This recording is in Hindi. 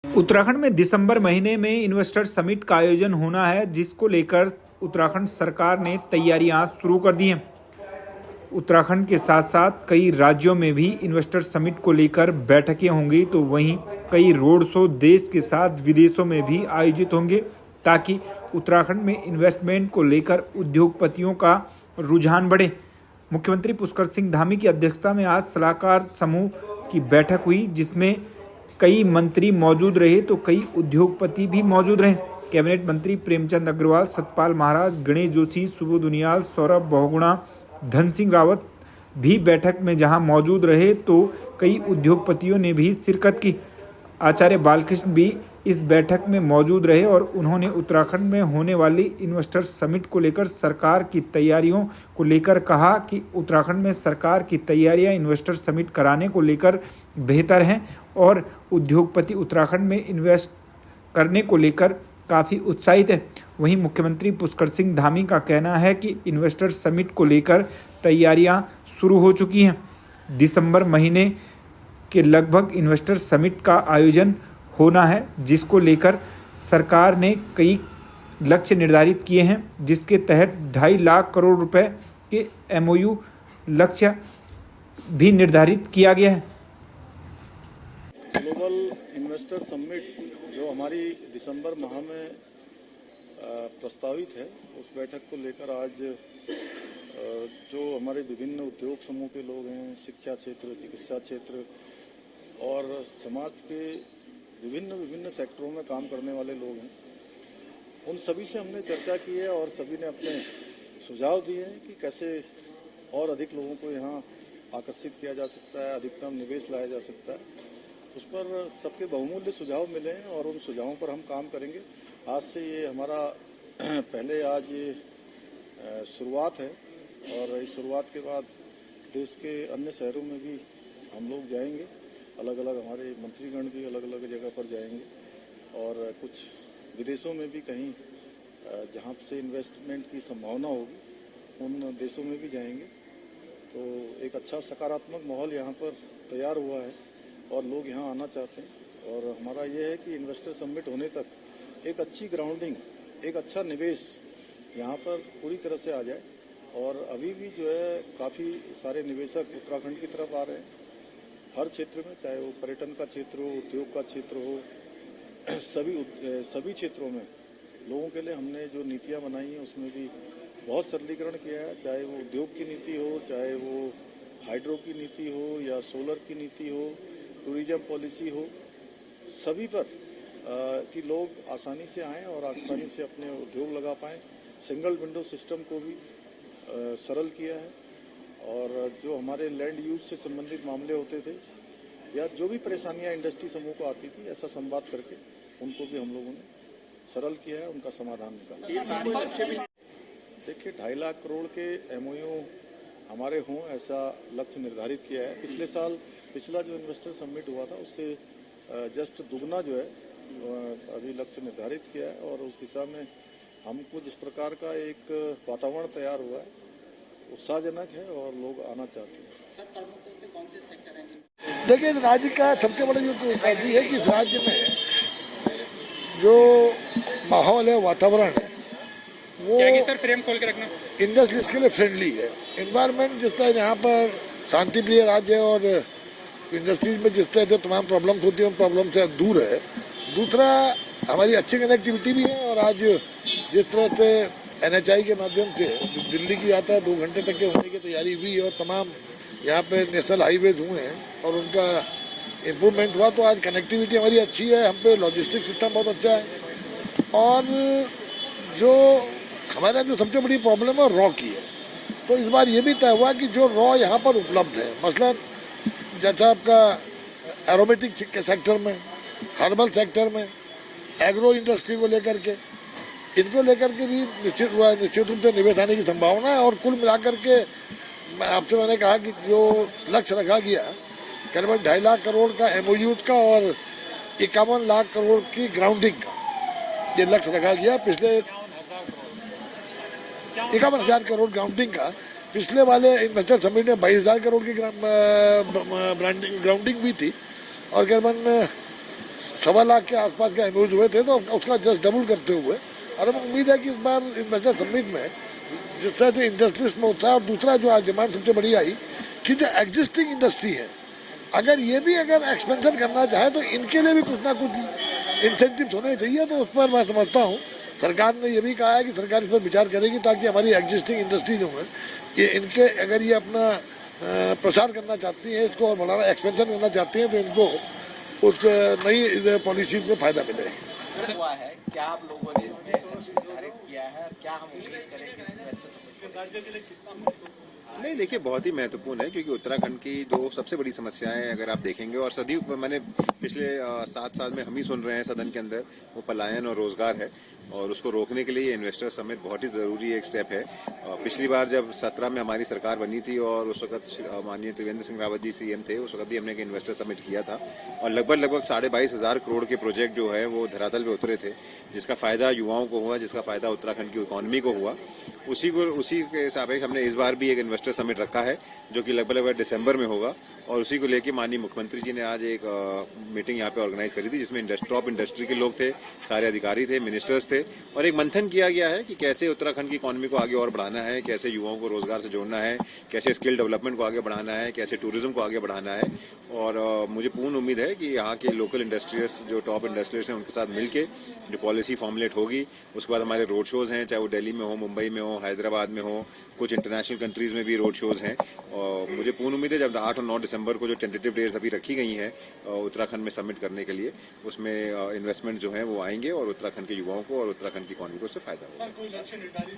उत्तराखंड में दिसंबर महीने में इन्वेस्टर समिट का आयोजन होना है, जिसको लेकर उत्तराखंड सरकार ने तैयारियां शुरू कर दी हैं। उत्तराखंड के साथ साथ कई राज्यों में भी इन्वेस्टर समिट को लेकर बैठकें होंगी, तो वहीं कई रोड शो देश के साथ विदेशों में भी आयोजित होंगे, ताकि उत्तराखंड में इन्वेस्टमेंट को लेकर उद्योगपतियों का रुझान बढ़े। मुख्यमंत्री पुष्कर सिंह धामी की अध्यक्षता में आज सलाहकार समूह की बैठक हुई, जिसमें कई मंत्री मौजूद रहे तो कई उद्योगपति भी मौजूद रहे। कैबिनेट मंत्री प्रेमचंद अग्रवाल, सतपाल महाराज, गणेश जोशी, सुबोध उनियाल, सौरभ बहुगुणा, धन सिंह रावत भी बैठक में जहां मौजूद रहे तो कई उद्योगपतियों ने भी शिरकत की। आचार्य बालकृष्ण भी इस बैठक में मौजूद रहे और उन्होंने उत्तराखंड में होने वाली इन्वेस्टर समिट को लेकर सरकार की तैयारियों को लेकर कहा कि उत्तराखंड में सरकार की तैयारियां इन्वेस्टर समिट कराने को लेकर बेहतर हैं और उद्योगपति उत्तराखंड में इन्वेस्ट करने को लेकर काफ़ी उत्साहित है। वहीं मुख्यमंत्री पुष्कर सिंह धामी का कहना है कि इन्वेस्टर समिट को लेकर तैयारियां शुरू हो चुकी हैं। दिसंबर महीने के लगभग इन्वेस्टर समिट का आयोजन होना है, जिसको लेकर सरकार ने कई लक्ष्य निर्धारित किए हैं, जिसके तहत 2.5 लाख करोड़ रुपए के MOU लक्ष्य भी निर्धारित किया गया है। ग्लोबल इन्वेस्टर समिट जो हमारी दिसंबर माह में प्रस्तावित है, उस बैठक को लेकर आज जो हमारे विभिन्न उद्योग समूह के लोग हैं, शिक्षा क्षेत्र, चिकित्सा क्षेत्र और समाज के विभिन्न सेक्टरों में काम करने वाले लोग हैं, उन सभी से हमने चर्चा की है और सभी ने अपने सुझाव दिए हैं कि कैसे और अधिक लोगों को यहाँ आकर्षित किया जा सकता है, अधिकतम निवेश लाया जा सकता है। उस पर सबके बहुमूल्य सुझाव मिले हैं और उन सुझावों पर हम काम करेंगे। आज से ये हमारा पहले आज ये शुरुआत है और इस शुरुआत के बाद देश के अन्य शहरों में भी हम लोग जाएंगे। अलग अलग हमारे मंत्रीगण भी अलग अलग जगह पर जाएंगे और कुछ विदेशों में भी कहीं जहां से इन्वेस्टमेंट की संभावना होगी उन देशों में भी जाएंगे। तो एक अच्छा सकारात्मक माहौल यहाँ पर तैयार हुआ है और लोग यहाँ आना चाहते हैं और हमारा ये है कि इन्वेस्टर समिट होने तक एक अच्छी ग्राउंडिंग, एक अच्छा निवेश यहाँ पर पूरी तरह से आ जाए। और अभी भी जो है काफ़ी सारे निवेशक उत्तराखंड की तरफ आ रहे हैं, हर क्षेत्र में, चाहे वो पर्यटन का क्षेत्र हो, उद्योग का क्षेत्र हो, सभी क्षेत्रों में लोगों के लिए हमने जो नीतियाँ बनाई हैं उसमें भी बहुत सरलीकरण किया है। चाहे वो उद्योग की नीति हो, चाहे वो हाइड्रो की नीति हो या सोलर की नीति हो, टूरिज्म पॉलिसी हो, सभी पर कि लोग आसानी से आएँ और आसानी से अपने उद्योग लगा पाएँ। सिंगल विंडो सिस्टम को भी सरल किया है और जो हमारे लैंड यूज से संबंधित मामले होते थे या जो भी परेशानियां इंडस्ट्री समूह को आती थी, ऐसा संवाद करके उनको भी हम लोगों ने सरल किया है, उनका समाधान निकाला। देखिए 2.5 लाख करोड़ के MOU हमारे हों, ऐसा लक्ष्य निर्धारित किया है। पिछला जो इन्वेस्टर समिट हुआ था उससे जस्ट दुगना जो है अभी लक्ष्य निर्धारित किया है और उस दिशा में हमको जिस प्रकार का एक वातावरण तैयार हुआ है उत्साहजनक है और लोग आना चाहते हैं। सर, प्रमुख तौर पे कौन से सेक्टर हैं? देखिए, राज्य का सबसे बड़ा जो उपलब्धि है कि इस राज्य में जो माहौल है, वातावरण है, वो सर फ्रेम खोल के रखना इंडस्ट्रीज के लिए फ्रेंडली है। एनवायरनमेंट जिस तरह यहाँ पर शांति प्रिय राज्य है और इंडस्ट्रीज में जिस तरह से तमाम प्रॉब्लम्स होती है उन प्रॉब्लम से दूर है। दूसरा, हमारी अच्छी कनेक्टिविटी भी है और आज जिस तरह से NHI के माध्यम से दिल्ली की यात्रा 2 घंटे तक के होने की तैयारी हुई और तमाम यहाँ पे नेशनल हाईवेज हुए हैं और उनका इम्प्रूवमेंट हुआ, तो आज कनेक्टिविटी हमारी अच्छी है। हम पे लॉजिस्टिक सिस्टम बहुत अच्छा है और जो हमारा जो सबसे बड़ी प्रॉब्लम है रॉ की है, तो इस बार ये भी तय हुआ कि जो रॉ यहाँ पर उपलब्ध है, मसलन जैसा आपका एरोमेटिक सेक्टर में, हर्बल सेक्टर में, एग्रो इंडस्ट्री को लेकर के, इनको लेकर के भी निश्चित रूप से निवेश आने की संभावना है। और कुल मिलाकर के आपसे मैंने कहा कि जो लक्ष्य रखा गया करीबन 2.5 लाख करोड़ का MOU का और 51 लाख करोड़ की ग्राउंडिंग का ये लक्ष्य रखा गया। पिछले 51,000 करोड़ ग्राउंडिंग का, पिछले वाले इन्वेस्टर समिट में 22,000 करोड़ की ग्राउंडिंग भी थी और करीबन 1.25 लाख के आसपास का एमओयू हुए थे, तो उसका जस्ट डबल करते हुए, और हमें उम्मीद है कि इस बार इन्वेस्टर समिट में जिस तरह से इंडस्ट्रियलिस्ट में उत्साह, और दूसरा जो आज डिमांड सबसे बड़ी आई कि जो एग्जिस्टिंग इंडस्ट्री है, अगर ये भी अगर एक्सपेंशन करना चाहे तो इनके लिए भी कुछ ना कुछ इंसेंटिव्स होने चाहिए। तो उस पर मैं समझता हूँ सरकार ने ये भी कहा है कि सरकार इस पर विचार करेगी, ताकि हमारी एग्जिस्टिंग इंडस्ट्री जो है ये इनके अगर ये अपना प्रसार करना चाहती हैं, इसको और बढ़ाना, एक्सपेंशन करना चाहती हैं, तो इनको उस नई पॉलिसी में फायदा मिले। हुआ है क्या आप लोगों ने इसमें निर्धारित किया है, क्या हम उम्मीद करें कि इन्वेस्टर नहीं, देखिए बहुत ही महत्वपूर्ण है, क्योंकि उत्तराखंड की दो सबसे बड़ी समस्याएं अगर आप देखेंगे, और सदियों मैंने पिछले 7 साल में हम ही सुन रहे हैं सदन के अंदर, वो पलायन और रोजगार है, और उसको रोकने के लिए ये इन्वेस्टर समिट बहुत ही ज़रूरी एक स्टेप है। पिछली बार जब 17 में हमारी सरकार बनी थी और उस वक्त माननीय त्रिवेंद्र सिंह रावत जी सीएम थे, उस वक्त भी हमने एक इन्वेस्टर समिट किया था, और लगभग 22,500 करोड़ के प्रोजेक्ट जो है वो धरातल पे उतरे थे, जिसका फ़ायदा युवाओं को हुआ, जिसका फ़ायदा उत्तराखंड की इकॉनमी को हुआ। उसी के सापेक्ष हमने इस बार भी एक इन्वेस्टर समिट रखा है, जो कि लगभग दिसंबर में होगा, और उसी को लेके माननीय मुख्यमंत्री जी ने आज एक मीटिंग यहाँ पे ऑर्गेनाइज करी थी, जिसमें टॉप इंडस्ट्री के लोग थे, सारे अधिकारी थे, मिनिस्टर्स थे, और एक मंथन किया गया है कि कैसे उत्तराखंड की इकॉनमी को आगे और बढ़ाना है, कैसे युवाओं को रोजगार से जोड़ना है, कैसे स्किल डेवलपमेंट को आगे बढ़ाना है, कैसे टूरिज्म को आगे बढ़ाना है। और मुझे पूर्ण उम्मीद है कि यहाँ के लोकल इंडस्ट्रियल्स जो टॉप इंडस्ट्रियल्स हैं उनके साथ मिलके जो पॉलिसी फॉर्मुलेट होगी, उसके बाद हमारे रोड शोज़ हैं, चाहे वो दिल्ली में हो, मुंबई में हो, हैदराबाद में हो, कुछ इंटरनेशनल कंट्रीज़ में भी रोड शोज़ हैं। और मुझे पूर्ण उम्मीद है जब 8 और 9 दिसंबर को जो टेंटेटिव डेट्स अभी रखी गई हैं उत्तराखंड में समिट करने के लिए, उसमें इन्वेस्टमेंट जो है वो आएंगे, और उत्तराखंड के युवाओं को और उत्तराखंड की इकॉनमी को उससे फायदा होगा।